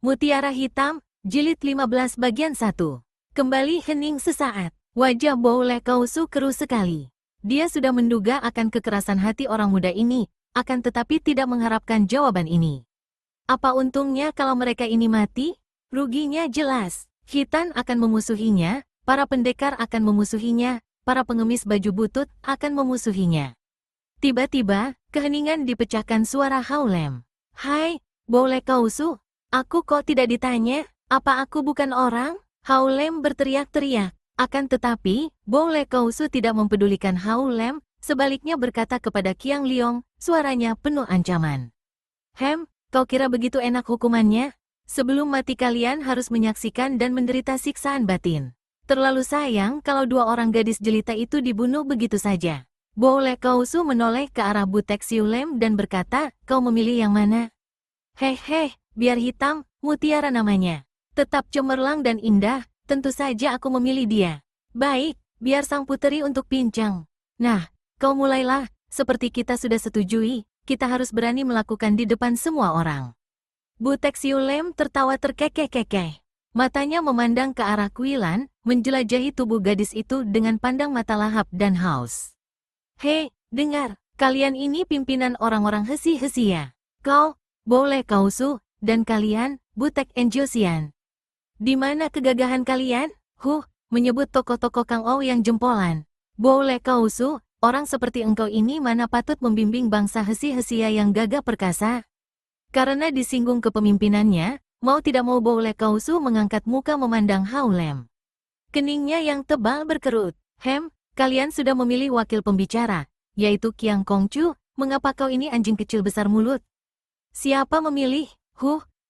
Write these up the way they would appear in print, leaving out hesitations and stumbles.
Mutiara Hitam, Jilid 15 bagian 1. Kembali hening sesaat. Wajah Bou Le Kausu keruh sekali. Dia sudah menduga akan kekerasan hati orang muda ini, akan tetapi tidak mengharapkan jawaban ini. Apa untungnya kalau mereka ini mati? Ruginya jelas. Khitan akan memusuhinya, para pendekar akan memusuhinya, para pengemis baju butut akan memusuhinya. Tiba-tiba, keheningan dipecahkan suara Haulem. Hai, Bou Le Kausu. Aku kok tidak ditanya, apa aku bukan orang? Haulem berteriak-teriak. Akan tetapi, Bou Le Kausu tidak mempedulikan Haulem, sebaliknya berkata kepada Qiang Liong, suaranya penuh ancaman. Kau kira begitu enak hukumannya? Sebelum mati kalian harus menyaksikan dan menderita siksaan batin. Terlalu sayang kalau dua orang gadis jelita itu dibunuh begitu saja. Bou Le Kausu menoleh ke arah Butek Siulem dan berkata, kau memilih yang mana? Hehe. Biar hitam, mutiara namanya. Tetap cemerlang dan indah, tentu saja aku memilih dia. Baik, biar sang puteri untuk pincang. Nah, kau mulailah, seperti kita sudah setujui, kita harus berani melakukan di depan semua orang. Butek Siulem tertawa terkekeh-kekeh. Matanya memandang ke arah Kuilan, menjelajahi tubuh gadis itu dengan pandang mata lahap dan haus. Hei, dengar, kalian ini pimpinan orang-orang hesi-hesi ya. Kau, Bou Le Kausu, dan kalian, Butek Enjosian. Di mana kegagahan kalian? Menyebut tokoh-tokoh Kang Ou yang jempolan. Bou Le Kausu, orang seperti engkau ini mana patut membimbing bangsa hesi-hesia yang gagah perkasa? Karena disinggung kepemimpinannya, mau tidak mau Bou Le Kausu mengangkat muka memandang Haulem. Keningnya yang tebal berkerut. Kalian sudah memilih wakil pembicara, yaitu Qiang Kongcu, mengapa kau ini anjing kecil besar mulut? Siapa memilih?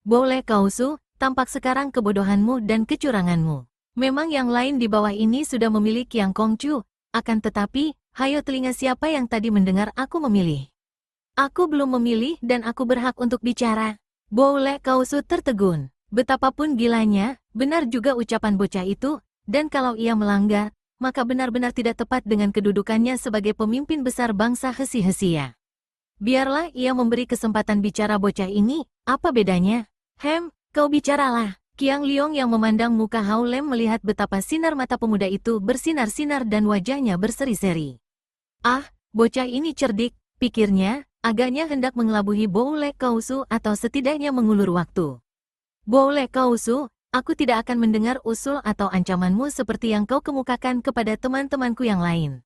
Bou Le Kausu, tampak sekarang kebodohanmu dan kecuranganmu. Memang yang lain di bawah ini sudah memilih Qiang Kongcu, akan tetapi, hayo telinga siapa yang tadi mendengar aku memilih? Aku belum memilih dan aku berhak untuk bicara. Bou Le Kausu tertegun. Betapapun gilanya, benar juga ucapan bocah itu, dan kalau ia melanggar, maka benar-benar tidak tepat dengan kedudukannya sebagai pemimpin besar bangsa hesi-hesia. Biarlah ia memberi kesempatan bicara bocah ini, apa bedanya? Kau bicaralah. Qiang Liong yang memandang muka Haulem melihat betapa sinar mata pemuda itu bersinar-sinar dan wajahnya berseri-seri. Bocah ini cerdik, pikirnya, agaknya hendak mengelabuhi Bou Le Kausu atau setidaknya mengulur waktu. Bou Le Kausu, aku tidak akan mendengar usul atau ancamanmu seperti yang kau kemukakan kepada teman-temanku yang lain.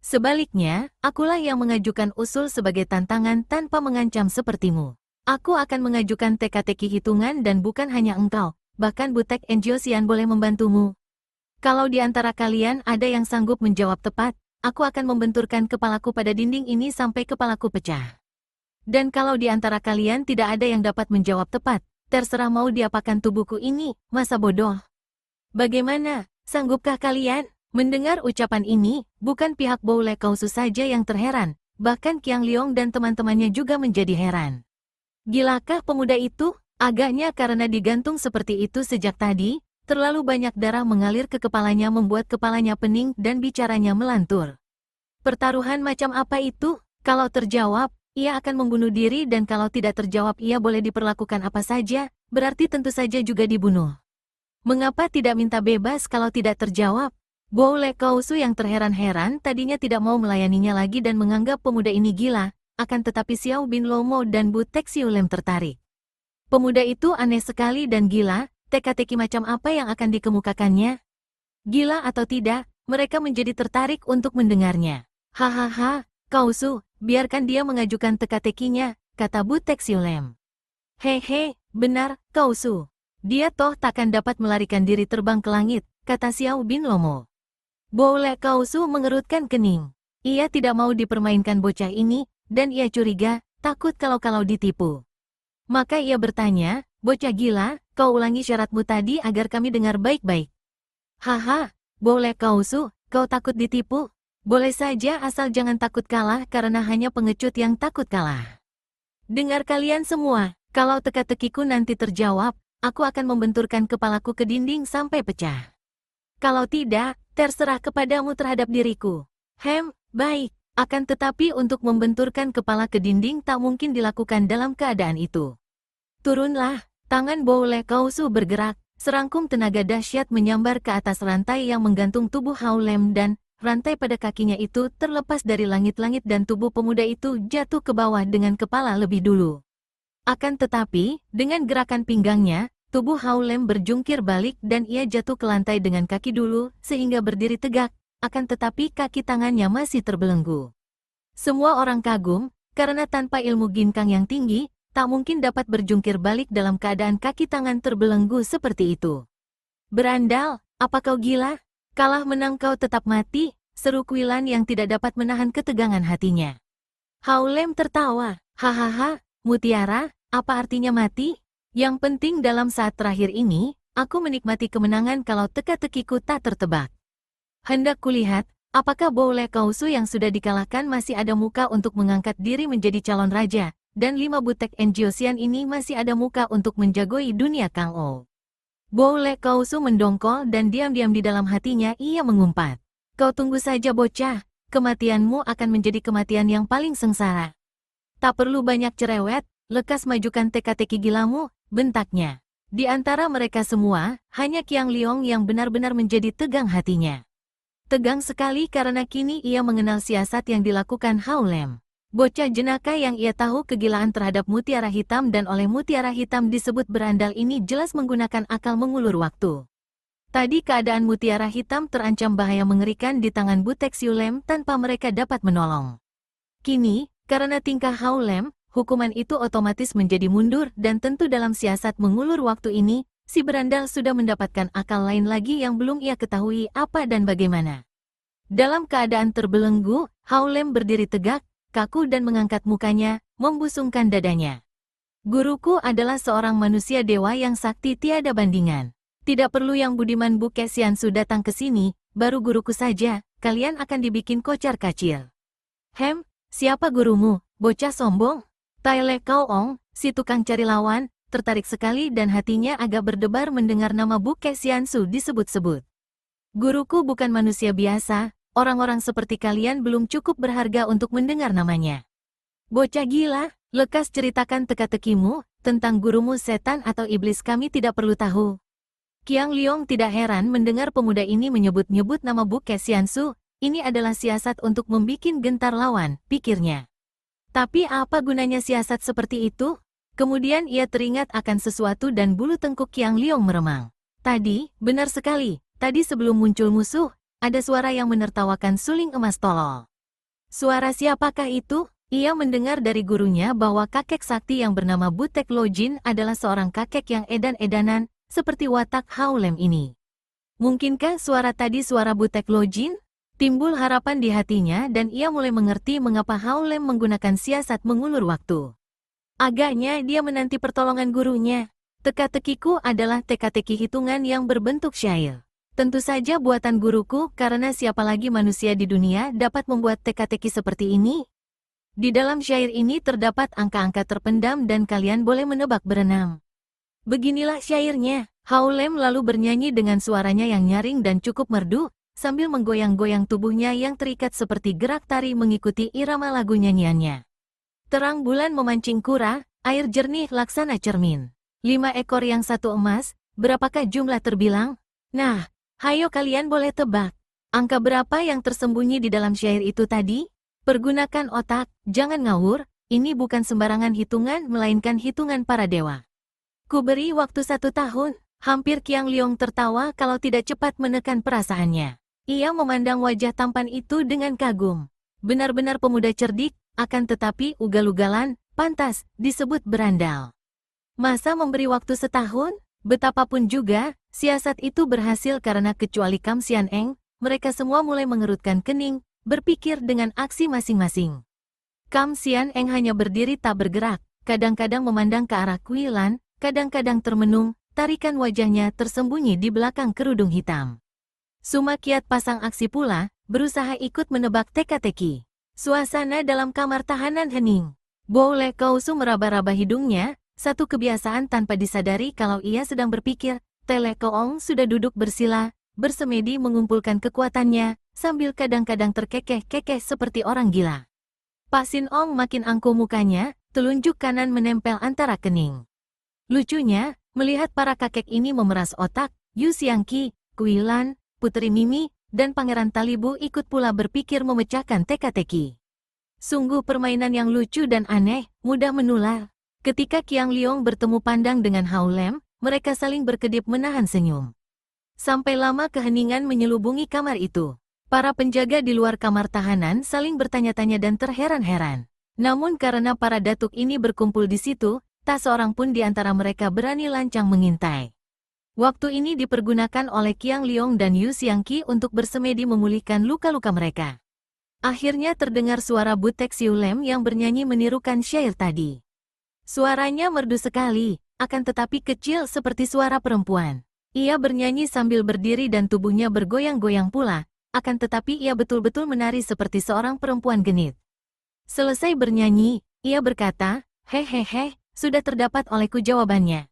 Sebaliknya, akulah yang mengajukan usul sebagai tantangan tanpa mengancam sepertimu. Aku akan mengajukan teka-teki hitungan dan bukan hanya engkau, bahkan Butek Enjosian boleh membantumu. Kalau di antara kalian ada yang sanggup menjawab tepat, aku akan membenturkan kepalaku pada dinding ini sampai kepalaku pecah. Dan kalau di antara kalian tidak ada yang dapat menjawab tepat, terserah mau diapakan tubuhku ini, masa bodoh. Bagaimana, sanggupkah kalian? Mendengar ucapan ini, bukan pihak Bou Le Kausu saja yang terheran, bahkan Qiang Liong dan teman-temannya juga menjadi heran. Gilakah pemuda itu? Agaknya karena digantung seperti itu sejak tadi, terlalu banyak darah mengalir ke kepalanya membuat kepalanya pening dan bicaranya melantur. Pertaruhan macam apa itu? Kalau terjawab, ia akan membunuh diri dan kalau tidak terjawab ia boleh diperlakukan apa saja, berarti tentu saja juga dibunuh. Mengapa tidak minta bebas kalau tidak terjawab? Bou Le Kausu yang terheran-heran tadinya tidak mau melayaninya lagi dan menganggap pemuda ini gila, akan tetapi Xiao Bin Lomo dan Butek Siulem tertarik. Pemuda itu aneh sekali dan gila, teka-teki macam apa yang akan dikemukakannya? Gila atau tidak, mereka menjadi tertarik untuk mendengarnya. Hahaha, Kausu, biarkan dia mengajukan teka-tekinya, kata Butek Siulem. Hehe, benar, Kausu. Dia toh takkan dapat melarikan diri terbang ke langit, kata Xiao Bin Lomo. Bou Le Kausu mengerutkan kening. Ia tidak mau dipermainkan bocah ini, dan ia curiga, takut kalau ditipu. Maka ia bertanya, bocah gila, kau ulangi syaratmu tadi agar kami dengar baik-baik. Bou Le Kausu, kau takut ditipu? Boleh saja asal jangan takut kalah karena hanya pengecut yang takut kalah. Dengar kalian semua, kalau teka-tekiku nanti terjawab, aku akan membenturkan kepalaku ke dinding sampai pecah. Kalau tidak, terserah kepadamu terhadap diriku. Baik, akan tetapi untuk membenturkan kepala ke dinding tak mungkin dilakukan dalam keadaan itu. Turunlah, Tangan Bo Le Kausu bergerak, serangkum tenaga dahsyat menyambar ke atas rantai yang menggantung tubuh Hao Lem dan rantai pada kakinya itu terlepas dari langit-langit dan tubuh pemuda itu jatuh ke bawah dengan kepala lebih dulu. Akan tetapi, dengan gerakan pinggangnya, tubuh Hao Lem berjungkir balik dan ia jatuh ke lantai dengan kaki dulu sehingga berdiri tegak, akan tetapi kaki tangannya masih terbelenggu. Semua orang kagum, karena tanpa ilmu ginkang yang tinggi, tak mungkin dapat berjungkir balik dalam keadaan kaki tangan terbelenggu seperti itu. Berandal, apa kau gila? Kalah menang kau tetap mati, seru Qilan yang tidak dapat menahan ketegangan hatinya. Hao Lem tertawa, hahaha, Mutiara, apa artinya mati? Yang penting dalam saat terakhir ini, aku menikmati kemenangan kalau teka-tekiku tak tertebak. Hendak kulihat, apakah Bo Le Kausu yang sudah dikalahkan masih ada muka untuk mengangkat diri menjadi calon raja, dan 5 butek Enjiosian ini masih ada muka untuk menjagoi dunia Kang Ou. Bo Le Kausu mendongkol dan diam-diam di dalam hatinya ia mengumpat. Kau tunggu saja bocah, kematianmu akan menjadi kematian yang paling sengsara. Tak perlu banyak cerewet, lekas majukan teka-teki gilamu, bentaknya. Di antara mereka semua, hanya Qiang Liong yang benar-benar menjadi tegang hatinya. Tegang sekali karena kini ia mengenal siasat yang dilakukan Hao Lem. Bocah jenaka yang ia tahu kegilaan terhadap mutiara hitam dan oleh mutiara hitam disebut berandal ini jelas menggunakan akal mengulur waktu. Tadi keadaan mutiara hitam terancam bahaya mengerikan di tangan butek Siu Lem tanpa mereka dapat menolong. Kini, karena tingkah Hao Lem, hukuman itu otomatis menjadi mundur dan tentu dalam siasat mengulur waktu ini, si berandal sudah mendapatkan akal lain lagi yang belum ia ketahui apa dan bagaimana. Dalam keadaan terbelenggu, Hao Lem berdiri tegak, kaku dan mengangkat mukanya, membusungkan dadanya. Guruku adalah seorang manusia dewa yang sakti tiada bandingan. Tidak perlu yang budiman Bu Kesiansu datang ke sini, baru guruku saja, kalian akan dibikin kocar-kacir. Siapa gurumu, bocah sombong? Tai Le Kau Ong, si tukang cari lawan, tertarik sekali dan hatinya agak berdebar mendengar nama Bu Kesiansu disebut-sebut. Guruku bukan manusia biasa, orang-orang seperti kalian belum cukup berharga untuk mendengar namanya. Bocah gila, lekas ceritakan teka-tekimu, tentang gurumu setan atau iblis kami tidak perlu tahu. Qiang Liong tidak heran mendengar pemuda ini menyebut-nyebut nama Bu Kesiansu, ini adalah siasat untuk membikin gentar lawan, pikirnya. Tapi apa gunanya siasat seperti itu? Kemudian ia teringat akan sesuatu dan bulu tengkuk Qiang Liong meremang. Tadi, benar sekali, tadi sebelum muncul musuh, ada suara yang menertawakan suling emas tolol. Suara siapakah itu? Ia mendengar dari gurunya bahwa kakek sakti yang bernama Butek Lojin adalah seorang kakek yang edan-edanan, seperti watak Hao Lem ini. Mungkinkah suara tadi suara Butek Lojin? Timbul harapan di hatinya dan ia mulai mengerti mengapa Hao Lem menggunakan siasat mengulur waktu. Agaknya dia menanti pertolongan gurunya. Teka-tekiku adalah teka-teki hitungan yang berbentuk syair. Tentu saja buatan guruku karena siapa lagi manusia di dunia dapat membuat teka-teki seperti ini? Di dalam syair ini terdapat angka-angka terpendam dan kalian boleh menebak berenam. Beginilah syairnya. Hao Lem lalu bernyanyi dengan suaranya yang nyaring dan cukup merdu, sambil menggoyang-goyang tubuhnya yang terikat seperti gerak tari mengikuti irama lagu nyanyiannya. Terang bulan memancing kura, air jernih laksana cermin. 5 ekor yang satu emas, berapakah jumlah terbilang? Nah, hayo kalian boleh tebak. Angka berapa yang tersembunyi di dalam syair itu tadi? Pergunakan otak, jangan ngawur, ini bukan sembarangan hitungan melainkan hitungan para dewa. Kuberi waktu 1 tahun, hampir Qiang Liong tertawa kalau tidak cepat menekan perasaannya. Ia memandang wajah tampan itu dengan kagum. Benar-benar pemuda cerdik, akan tetapi ugal-ugalan, pantas, disebut berandal. Masa memberi waktu 1 tahun? Betapapun juga, siasat itu berhasil karena kecuali Kam Sian Eng, mereka semua mulai mengerutkan kening, berpikir dengan aksi masing-masing. Kam Sian Eng hanya berdiri tak bergerak, kadang-kadang memandang ke arah Qilan, kadang-kadang termenung, tarikan wajahnya tersembunyi di belakang kerudung hitam. Suma Kiat pasang aksi pula, berusaha ikut menebak teka-teki. Suasana dalam kamar tahanan hening. Bo Le Kausu meraba-raba hidungnya, satu kebiasaan tanpa disadari kalau ia sedang berpikir. Tai Le Kau Ong sudah duduk bersila, bersemedi mengumpulkan kekuatannya, sambil kadang-kadang terkekeh-kekeh seperti orang gila. Pak Sin Ong makin angkuh mukanya, telunjuk kanan menempel antara kening. Lucunya, melihat para kakek ini memeras otak, Yu Xiangqi, Kui Lan, Putri Mimi, dan Pangeran Talibu ikut pula berpikir memecahkan teka-teki. Sungguh permainan yang lucu dan aneh, mudah menular. Ketika Qiang Liong bertemu pandang dengan Hao Lem, mereka saling berkedip menahan senyum. Sampai lama keheningan menyelubungi kamar itu. Para penjaga di luar kamar tahanan saling bertanya-tanya dan terheran-heran. Namun karena para datuk ini berkumpul di situ, tak seorang pun di antara mereka berani lancang mengintai. Waktu ini dipergunakan oleh Qiang Liong dan Yu Xiangqi untuk bersemedi memulihkan luka-luka mereka. Akhirnya terdengar suara Butek Siu Lem yang bernyanyi menirukan syair tadi. Suaranya merdu sekali, akan tetapi kecil seperti suara perempuan. Ia bernyanyi sambil berdiri dan tubuhnya bergoyang-goyang pula, akan tetapi ia betul-betul menari seperti seorang perempuan genit. Selesai bernyanyi, ia berkata, "Hehehe, sudah terdapat olehku jawabannya."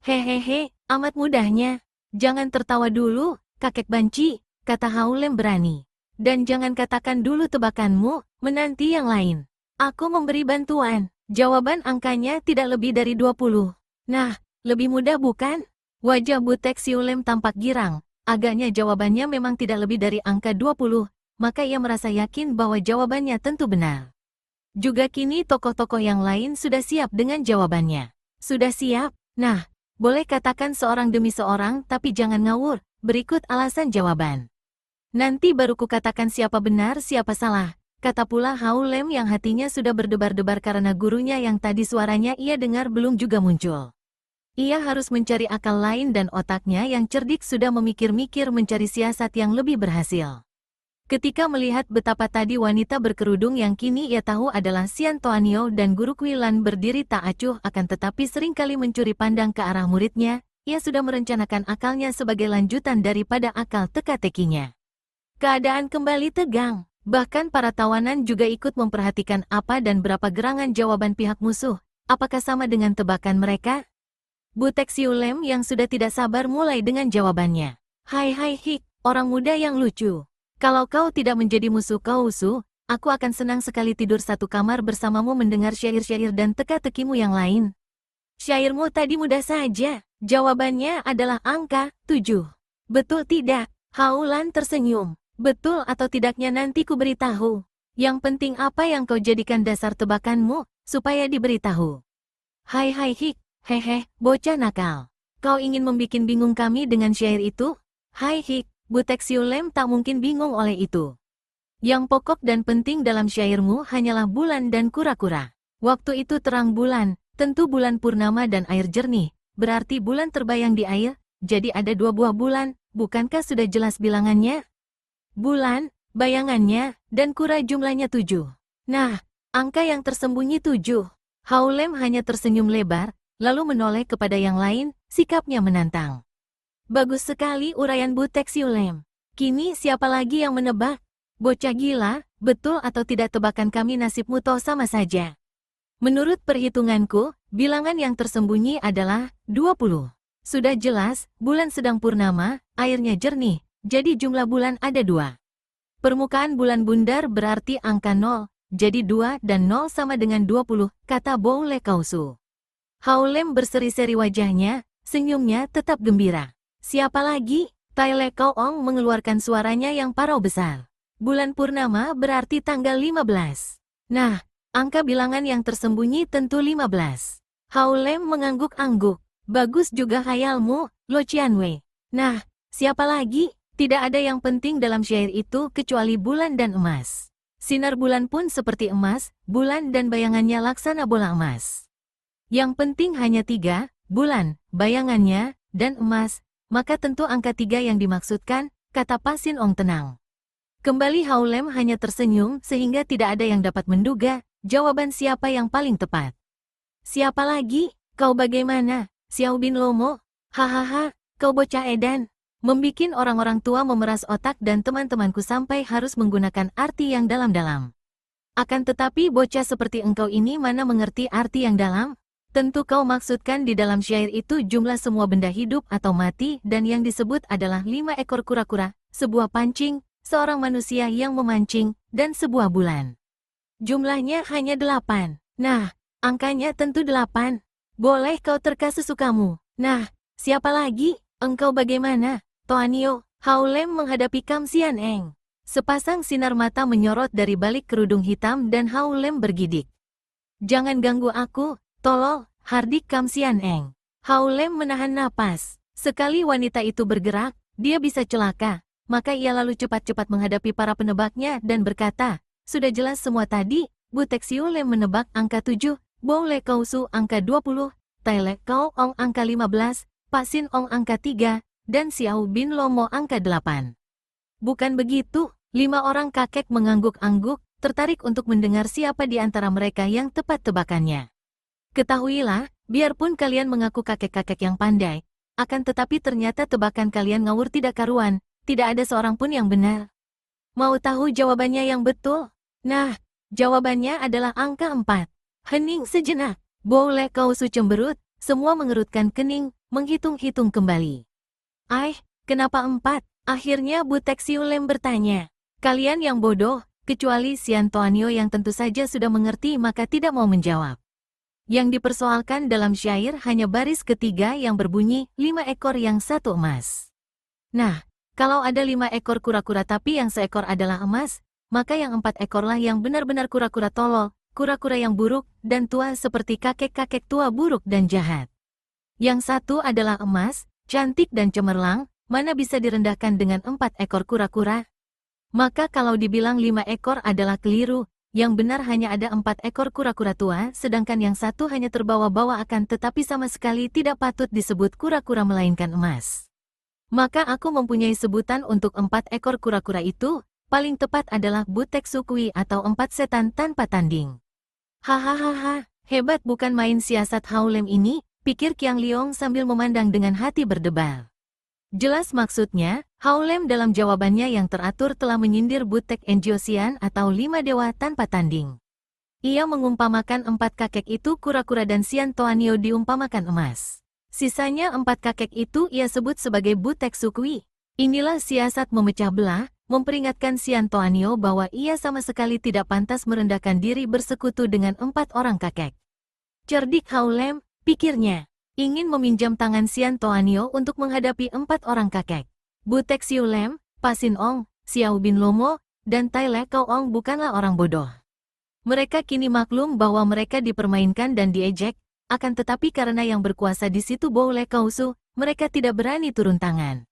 "Hehehe, amat mudahnya. Jangan tertawa dulu, kakek banci," kata Hao Lem berani. "Dan jangan katakan dulu tebakanmu, menanti yang lain. Aku memberi bantuan." Jawaban angkanya tidak lebih dari 20. Nah, lebih mudah bukan? Wajah Butek Siu Lem tampak girang. Agaknya jawabannya memang tidak lebih dari angka 20, maka ia merasa yakin bahwa jawabannya tentu benar. Juga kini tokoh-tokoh yang lain sudah siap dengan jawabannya. Sudah siap? Nah, boleh katakan seorang demi seorang, tapi jangan ngawur. Berikut alasan jawaban. Nanti baru kukatakan siapa benar siapa salah, kata pula Hao Lem yang hatinya sudah berdebar-debar karena gurunya yang tadi suaranya ia dengar belum juga muncul. Ia harus mencari akal lain dan otaknya yang cerdik sudah memikir-mikir mencari siasat yang lebih berhasil. Ketika melihat betapa tadi wanita berkerudung yang kini ia tahu adalah Xian Toanio dan Guru Kui Lan berdiri tak acuh akan tetapi seringkali mencuri pandang ke arah muridnya, ia sudah merencanakan akalnya sebagai lanjutan daripada akal teka-tekinya. Keadaan kembali tegang, bahkan para tawanan juga ikut memperhatikan apa dan berapa gerangan jawaban pihak musuh, apakah sama dengan tebakan mereka? Butek Siu Lem yang sudah tidak sabar mulai dengan jawabannya. "Hai hik, orang muda yang lucu. Kalau kau tidak menjadi musuh Kausu, aku akan senang sekali tidur satu kamar bersamamu mendengar syair-syair dan teka-tekimu yang lain." "Syairmu tadi mudah saja." Jawabannya adalah angka 7. "Betul tidak?" Hao Lan tersenyum. "Betul atau tidaknya nanti ku beritahu. Yang penting apa yang kau jadikan dasar tebakanmu, supaya diberitahu." "Hai hik. Hehe, bocah nakal. Kau ingin membikin bingung kami dengan syair itu?" "Hai hik, Butek Siu Lem tak mungkin bingung oleh itu. Yang pokok dan penting dalam syairmu hanyalah bulan dan kura-kura. Waktu itu terang bulan, tentu bulan purnama dan air jernih, berarti bulan terbayang di air, jadi ada 2 buah bulan, bukankah sudah jelas bilangannya? Bulan, bayangannya, dan kura jumlahnya 7. Nah, angka yang tersembunyi 7. Hao Lem hanya tersenyum lebar, lalu menoleh kepada yang lain, sikapnya menantang. "Bagus sekali uraian Butek Siu Lem. Kini siapa lagi yang menebak? Bocah gila, betul atau tidak tebakan kami nasibmu toh sama saja. Menurut perhitunganku, bilangan yang tersembunyi adalah 20. Sudah jelas, bulan sedang purnama, airnya jernih, jadi jumlah bulan ada 2. Permukaan bulan bundar berarti angka 0, jadi 2 dan 0 sama dengan 20, kata Bou Le Kausu. Hao Lem berseri-seri wajahnya, senyumnya tetap gembira. "Siapa lagi?" Tai Le Kau Ong mengeluarkan suaranya yang parau besar. "Bulan purnama berarti tanggal 15. Nah, angka bilangan yang tersembunyi tentu 15. Hao Lem mengangguk-angguk. "Bagus juga khayalmu, Lo Qianwei. Nah, siapa lagi? Tidak ada yang penting dalam syair itu kecuali bulan dan emas. Sinar bulan pun seperti emas, bulan dan bayangannya laksana bola emas. Yang penting hanya 3, bulan, bayangannya, dan emas, maka tentu angka 3 yang dimaksudkan," kata Pasin Ong tenang. Kembali Hao Lem hanya tersenyum sehingga tidak ada yang dapat menduga jawaban siapa yang paling tepat. "Siapa lagi? Kau bagaimana, Xiao Bin Lomo? Hahaha, kau bocah edan. Membikin orang-orang tua memeras otak dan teman-temanku sampai harus menggunakan arti yang dalam-dalam. Akan tetapi bocah seperti engkau ini mana mengerti arti yang dalam? Tentu kau maksudkan di dalam syair itu jumlah semua benda hidup atau mati dan yang disebut adalah 5 ekor kura-kura, sebuah pancing, seorang manusia yang memancing, dan sebuah bulan. Jumlahnya hanya 8. Nah, angkanya tentu 8. Boleh kau terka sesukamu. Nah, siapa lagi? Engkau bagaimana, Toanio? Haulem menghadapi Kam Sian Eng. Sepasang sinar mata menyorot dari balik kerudung hitam dan Haulem bergidik. Jangan ganggu aku, tolol, hardik Kam Sian Eng. Haulem menahan napas. Sekali wanita itu bergerak, dia bisa celaka. Maka ia lalu cepat-cepat menghadapi para penebaknya dan berkata, sudah jelas semua tadi, Butek Siulem menebak angka 7, Bow Le Kausu angka 20, Tai Le Kau Ong angka 15, Pak Sin Ong angka 3, dan Xiao Bin Lomo angka 8. Bukan begitu, 5 orang kakek mengangguk-angguk, tertarik untuk mendengar siapa di antara mereka yang tepat tebakannya. Ketahuilah, biarpun kalian mengaku kakek-kakek yang pandai, akan tetapi ternyata tebakan kalian ngawur tidak karuan, tidak ada seorang pun yang benar. Mau tahu jawabannya yang betul? Nah, jawabannya adalah angka 4. Hening sejenak, Bow Le Kausu cemberut, semua mengerutkan kening, menghitung-hitung kembali. Kenapa 4? Akhirnya Butek Siulem bertanya. Kalian yang bodoh, kecuali Sian Toanio yang tentu saja sudah mengerti maka tidak mau menjawab. Yang dipersoalkan dalam syair hanya baris ketiga yang berbunyi 5 ekor yang 1 emas. Nah, kalau ada 5 ekor kura-kura tapi yang seekor adalah emas, maka yang 4 ekorlah yang benar-benar kura-kura tolol, kura-kura yang buruk dan tua seperti kakek-kakek tua buruk dan jahat. Yang 1 adalah emas, cantik dan cemerlang, mana bisa direndahkan dengan 4 ekor kura-kura? Maka kalau dibilang 5 ekor adalah keliru, yang benar hanya ada 4 ekor kura-kura tua, sedangkan yang 1 hanya terbawa-bawa akan tetapi sama sekali tidak patut disebut kura-kura melainkan emas. Maka aku mempunyai sebutan untuk 4 ekor kura-kura itu, paling tepat adalah Butek Sukui atau 4 setan tanpa tanding. Hahaha, hebat bukan main siasat Haulem ini, pikir Qiang Liong sambil memandang dengan hati berdebal. Jelas maksudnya, Haulem dalam jawabannya yang teratur telah menyindir Butek Enjosian atau 5 dewa tanpa tanding. Ia mengumpamakan 4 kakek itu kura-kura dan Sian Toanio diumpamakan emas. Sisanya 4 kakek itu ia sebut sebagai Butek Sukui. Inilah siasat memecah belah, memperingatkan Sian Toanio bahwa ia sama sekali tidak pantas merendahkan diri bersekutu dengan 4 orang kakek. Cerdik Haulem, pikirnya, ingin meminjam tangan Sian Toanio untuk menghadapi 4 orang kakek. Butek Siulem, Pak Sin Ong, Xiao Bin Lomo, dan Tai Le Kau Ong bukanlah orang bodoh. Mereka kini maklum bahwa mereka dipermainkan dan diejek, akan tetapi karena yang berkuasa di situ Bow Le Kausu, mereka tidak berani turun tangan.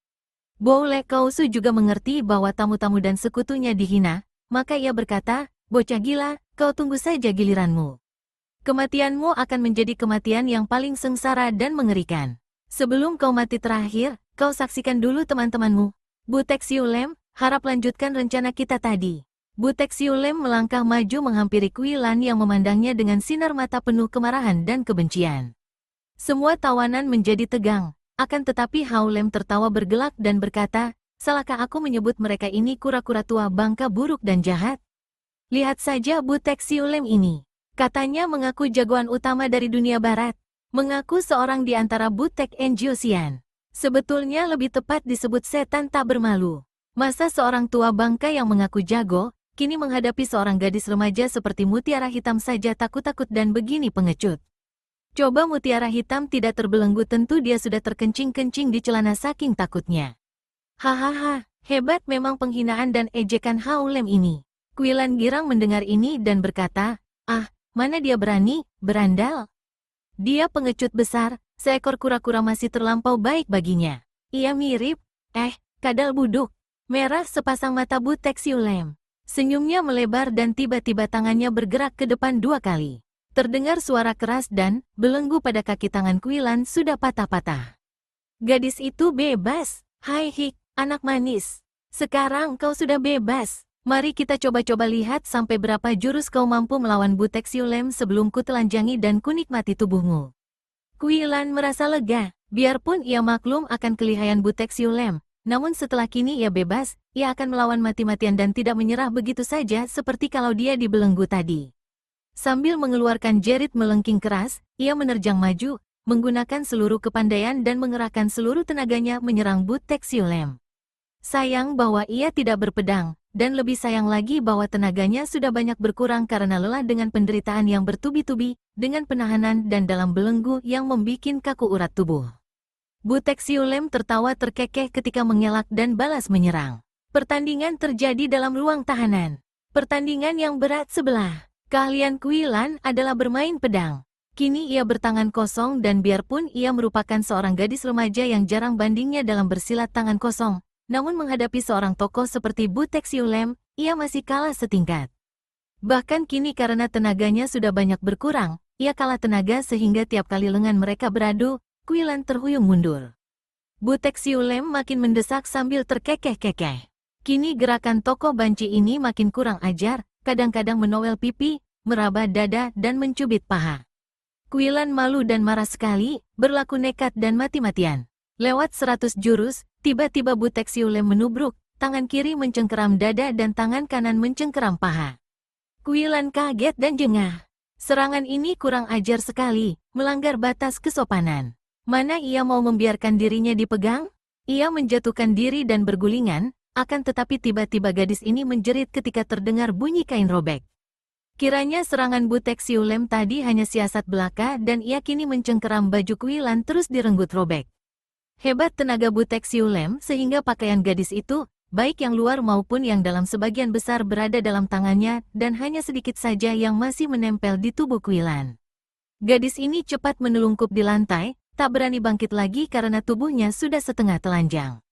Bow Le Kausu juga mengerti bahwa tamu-tamu dan sekutunya dihina, maka ia berkata, bocah gila, kau tunggu saja giliranmu. Kematianmu akan menjadi kematian yang paling sengsara dan mengerikan. Sebelum kau mati terakhir, kau saksikan dulu teman-temanmu. Butek Siulem, harap lanjutkan rencana kita tadi. Butek Siulem melangkah maju menghampiri Kui Lan yang memandangnya dengan sinar mata penuh kemarahan dan kebencian. Semua tawanan menjadi tegang, akan tetapi Haulem tertawa bergelak dan berkata, salahkah aku menyebut mereka ini kura-kura tua bangka buruk dan jahat? Lihat saja Butek Siulem ini. Katanya mengaku jagoan utama dari dunia barat, mengaku seorang di antara Butek Enjosian. Sebetulnya lebih tepat disebut setan tak bermalu. Masa seorang tua bangka yang mengaku jago, kini menghadapi seorang gadis remaja seperti Mutiara Hitam saja takut-takut dan begini pengecut. Coba Mutiara Hitam tidak terbelenggu tentu dia sudah terkencing-kencing di celana saking takutnya. Hahaha, hebat memang penghinaan dan ejekan Haulem ini. Kui Lan girang mendengar ini dan berkata, mana dia berani, berandal. Dia pengecut besar, seekor kura-kura masih terlampau baik baginya. Ia mirip, kadal buduk, merah sepasang mata Butek Siulem. Senyumnya melebar dan tiba-tiba tangannya bergerak ke depan 2 kali. Terdengar suara keras dan, belenggu pada kaki tangan Kui Lan sudah patah-patah. Gadis itu bebas, hai Hik, anak manis. Sekarang kau sudah bebas. Mari kita coba-coba lihat sampai berapa jurus kau mampu melawan Butek Siulem sebelum ku telanjangi dan kunikmati tubuhmu. Kui Lan merasa lega, biarpun ia maklum akan kelihayan Butek Siulem. Namun setelah kini ia bebas, ia akan melawan mati-matian dan tidak menyerah begitu saja seperti kalau dia dibelenggu tadi. Sambil mengeluarkan jerit melengking keras, ia menerjang maju, menggunakan seluruh kepandaian dan mengerahkan seluruh tenaganya menyerang Butek Siulem. Sayang bahwa ia tidak berpedang, dan lebih sayang lagi bahwa tenaganya sudah banyak berkurang karena lelah dengan penderitaan yang bertubi-tubi, dengan penahanan dan dalam belenggu yang membikin kaku urat tubuh. Butexiulem tertawa terkekeh ketika mengelak dan balas menyerang. Pertandingan terjadi dalam ruang tahanan. Pertandingan yang berat sebelah. Keahlian Kuilan adalah bermain pedang. Kini ia bertangan kosong dan biarpun ia merupakan seorang gadis remaja yang jarang bandingnya dalam bersilat tangan kosong, namun menghadapi seorang tokoh seperti Butexiulem, ia masih kalah setingkat. Bahkan kini karena tenaganya sudah banyak berkurang, ia kalah tenaga sehingga tiap kali lengan mereka beradu, Kuilan terhuyung mundur. Butexiulem makin mendesak sambil terkekeh-kekeh. Kini gerakan tokoh banci ini makin kurang ajar, kadang-kadang menowel pipi, meraba dada dan mencubit paha. Kuilan malu dan marah sekali, berlaku nekat dan mati-matian. Lewat 100 jurus, tiba-tiba Butexiulem menubruk, tangan kiri mencengkeram dada dan tangan kanan mencengkeram paha. Kuilan kaget dan jengah. Serangan ini kurang ajar sekali, melanggar batas kesopanan. Mana ia mau membiarkan dirinya dipegang? Ia menjatuhkan diri dan bergulingan, akan tetapi tiba-tiba gadis ini menjerit ketika terdengar bunyi kain robek. Kiranya serangan Butexiulem tadi hanya siasat belaka dan ia kini mencengkeram baju Kuilan terus direnggut robek. Hebat tenaga Butexiulem sehingga pakaian gadis itu, baik yang luar maupun yang dalam sebagian besar berada dalam tangannya dan hanya sedikit saja yang masih menempel di tubuh Kuilan. Gadis ini cepat menelungkup di lantai, tak berani bangkit lagi karena tubuhnya sudah setengah telanjang.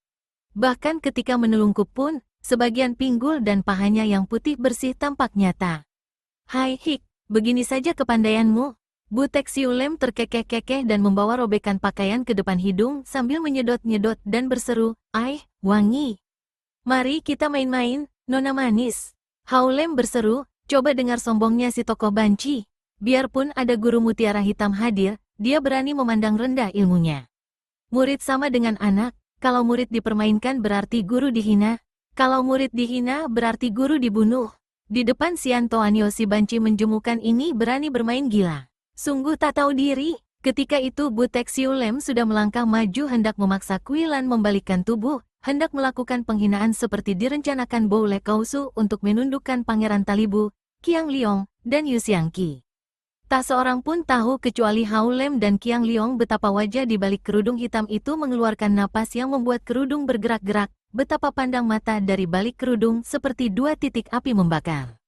Bahkan ketika menelungkup pun, sebagian pinggul dan pahanya yang putih bersih tampak nyata. Hai Hik, begini saja kepandaianmu? Butexiulem terkekeh-kekeh dan membawa robekan pakaian ke depan hidung sambil menyedot-nyedot dan berseru, "Ai, wangi. Mari kita main-main, Nona manis." Haulem berseru, coba dengar sombongnya si tokoh banci. Biarpun ada guru mutiara hitam hadir, dia berani memandang rendah ilmunya. Murid sama dengan anak, kalau murid dipermainkan berarti guru dihina. Kalau murid dihina berarti guru dibunuh. Di depan Xian Toanyo si banci menjemukan ini berani bermain gila. Sungguh tak tahu diri. Ketika itu Butexiulem sudah melangkah maju hendak memaksa Kuilan membalikkan tubuh, hendak melakukan penghinaan seperti direncanakan Bou Le Kausu untuk menundukkan Pangeran Talibu, Qiang Liong, dan Yu Xiangqi. Tak seorang pun tahu kecuali Haulem dan Qiang Liong betapa wajah di balik kerudung hitam itu mengeluarkan napas yang membuat kerudung bergerak-gerak, betapa pandang mata dari balik kerudung seperti dua titik api membakar.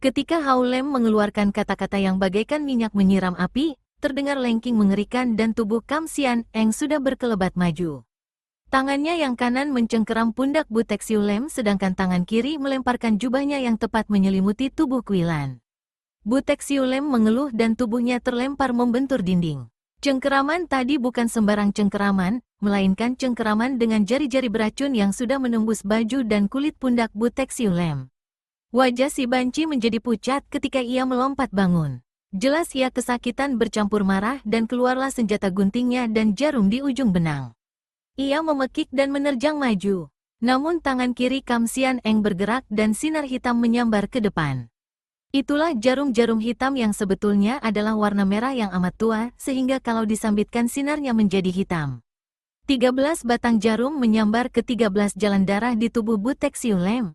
Ketika Haulem mengeluarkan kata-kata yang bagaikan minyak menyiram api, terdengar lengking mengerikan dan tubuh Kam Xian Eng sudah berkelebat maju. Tangannya yang kanan mencengkeram pundak Butexiulem sedangkan tangan kiri melemparkan jubahnya yang tepat menyelimuti tubuh Kuilan. Butexiulem mengeluh dan tubuhnya terlempar membentur dinding. Cengkeraman tadi bukan sembarang cengkeraman, melainkan cengkeraman dengan jari-jari beracun yang sudah menembus baju dan kulit pundak Butexiulem. Wajah si banci menjadi pucat ketika ia melompat bangun. Jelas ia kesakitan bercampur marah dan keluarlah senjata guntingnya dan jarum di ujung benang. Ia memekik dan menerjang maju. Namun tangan kiri Kam Xian Eng bergerak dan sinar hitam menyambar ke depan. Itulah jarum-jarum hitam yang sebetulnya adalah warna merah yang amat tua sehingga kalau disambitkan sinarnya menjadi hitam. 13 batang jarum menyambar ke 13 jalan darah di tubuh Butexiulem.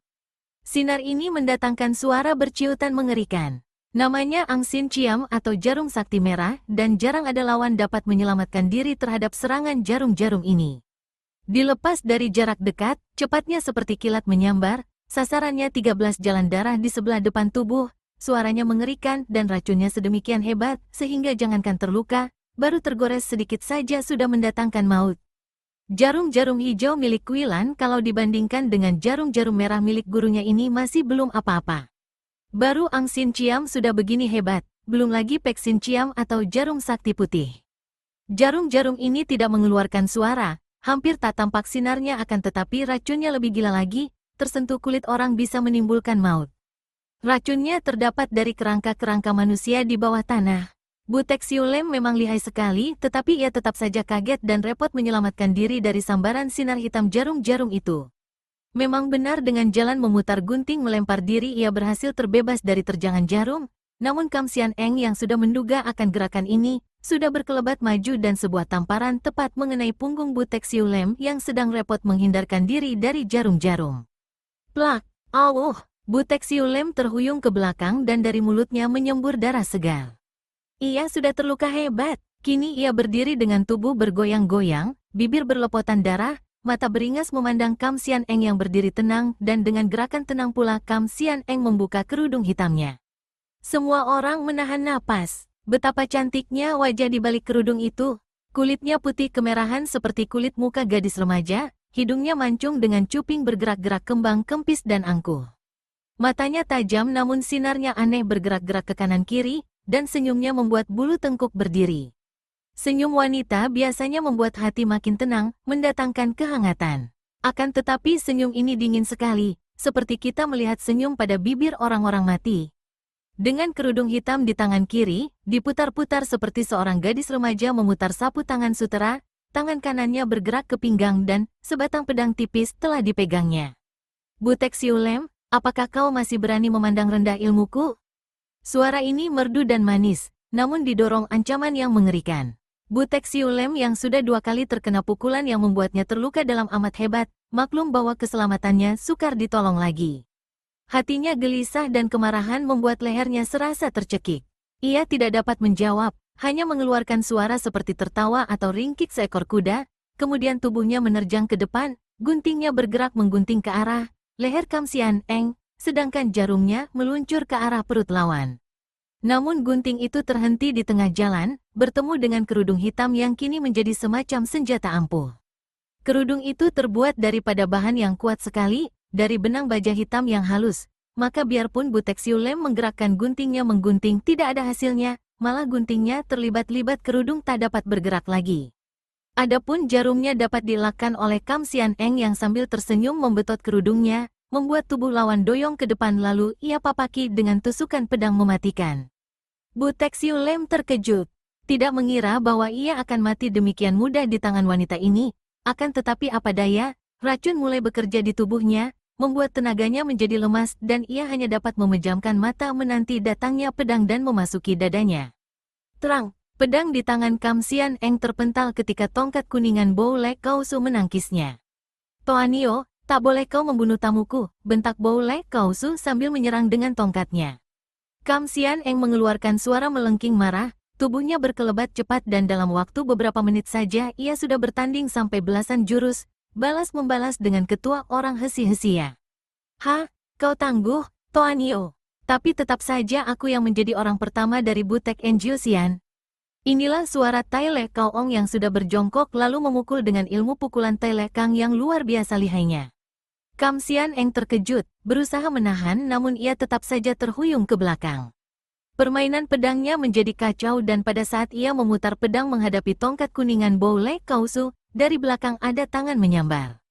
Sinar ini mendatangkan suara berciutan mengerikan. Namanya Angsin Ciam atau jarum sakti merah dan jarang ada lawan dapat menyelamatkan diri terhadap serangan jarum-jarum ini. Dilepas dari jarak dekat, cepatnya seperti kilat menyambar, sasarannya 13 jalan darah di sebelah depan tubuh. Suaranya mengerikan dan racunnya sedemikian hebat sehingga jangankan terluka, baru tergores sedikit saja sudah mendatangkan maut. Jarum-jarum hijau milik Kuilan kalau dibandingkan dengan jarum-jarum merah milik gurunya ini masih belum apa-apa. Baru Angsin Ciam sudah begini hebat, belum lagi Peksin Ciam atau jarum sakti putih. Jarum-jarum ini tidak mengeluarkan suara, hampir tak tampak sinarnya akan tetapi racunnya lebih gila lagi, tersentuh kulit orang bisa menimbulkan maut. Racunnya terdapat dari kerangka-kerangka manusia di bawah tanah. Butexiulem memang lihai sekali, tetapi ia tetap saja kaget dan repot menyelamatkan diri dari sambaran sinar hitam jarum-jarum itu. Memang benar dengan jalan memutar gunting melempar diri ia berhasil terbebas dari terjangan jarum, namun Kam Xian Eng yang sudah menduga akan gerakan ini, sudah berkelebat maju dan sebuah tamparan tepat mengenai punggung Butexiulem yang sedang repot menghindarkan diri dari jarum-jarum. Plak! Auh! Butek Siu Lem terhuyung ke belakang dan dari mulutnya menyembur darah segar. Ia sudah terluka hebat. Kini ia berdiri dengan tubuh bergoyang-goyang, bibir berlopotan darah, mata beringas memandang Kam Sian Eng yang berdiri tenang dan dengan gerakan tenang pula Kam Sian Eng membuka kerudung hitamnya. Semua orang menahan napas. Betapa cantiknya wajah di balik kerudung itu. Kulitnya putih kemerahan seperti kulit muka gadis remaja, hidungnya mancung dengan cuping bergerak-gerak kembang kempis dan angkuh. Matanya tajam namun sinarnya aneh bergerak-gerak ke kanan-kiri, dan senyumnya membuat bulu tengkuk berdiri. Senyum wanita biasanya membuat hati makin tenang, mendatangkan kehangatan. Akan tetapi senyum ini dingin sekali, seperti kita melihat senyum pada bibir orang-orang mati. Dengan kerudung hitam di tangan kiri, diputar-putar seperti seorang gadis remaja memutar sapu tangan sutera, tangan kanannya bergerak ke pinggang dan sebatang pedang tipis telah dipegangnya. Butek Siu Lem, apakah kau masih berani memandang rendah ilmuku? Suara ini merdu dan manis, namun didorong ancaman yang mengerikan. Butek Siu Lem yang sudah 2 kali terkena pukulan yang membuatnya terluka dalam amat hebat, maklum bahwa keselamatannya sukar ditolong lagi. Hatinya gelisah dan kemarahan membuat lehernya serasa tercekik. Ia tidak dapat menjawab, hanya mengeluarkan suara seperti tertawa atau ringkik seekor kuda, kemudian tubuhnya menerjang ke depan, guntingnya bergerak menggunting ke arah leher Kam Sian Eng, sedangkan jarumnya meluncur ke arah perut lawan. Namun gunting itu terhenti di tengah jalan, bertemu dengan kerudung hitam yang kini menjadi semacam senjata ampuh. Kerudung itu terbuat daripada bahan yang kuat sekali, dari benang baja hitam yang halus, maka biarpun Butek Siu Lem menggerakkan guntingnya menggunting tidak ada hasilnya, malah guntingnya terlibat-libat kerudung tak dapat bergerak lagi. Adapun jarumnya dapat dielakkan oleh Kam Sian Eng yang sambil tersenyum membetot kerudungnya, membuat tubuh lawan doyong ke depan lalu ia papaki dengan tusukan pedang mematikan. Butek Siu Lem terkejut, tidak mengira bahwa ia akan mati demikian mudah di tangan wanita ini, akan tetapi apa daya, racun mulai bekerja di tubuhnya, membuat tenaganya menjadi lemas dan ia hanya dapat memejamkan mata menanti datangnya pedang dan memasuki dadanya. Terang! Pedang di tangan Kam Sian Eng terpental ketika tongkat kuningan Bo Lek Kausu menangkisnya. "Toanio, tak boleh kau membunuh tamuku," bentak Bo Lek Kausu sambil menyerang dengan tongkatnya. Kam Sian Eng mengeluarkan suara melengking marah, tubuhnya berkelebat cepat dan dalam waktu beberapa menit saja ia sudah bertanding sampai belasan jurus, balas-membalas dengan ketua orang hesi-hesia. "Ha, kau tangguh, Toanio. Tapi tetap saja aku yang menjadi orang pertama dari Butek Enjiusian." Inilah suara Tai Lek Kaong yang sudah berjongkok lalu memukul dengan ilmu pukulan Tai Lek Kang yang luar biasa lihainya. Kam Sian Eng terkejut, berusaha menahan namun ia tetap saja terhuyung ke belakang. Permainan pedangnya menjadi kacau dan pada saat ia memutar pedang menghadapi tongkat kuningan Bo Lek Kausu, dari belakang ada tangan menyambar.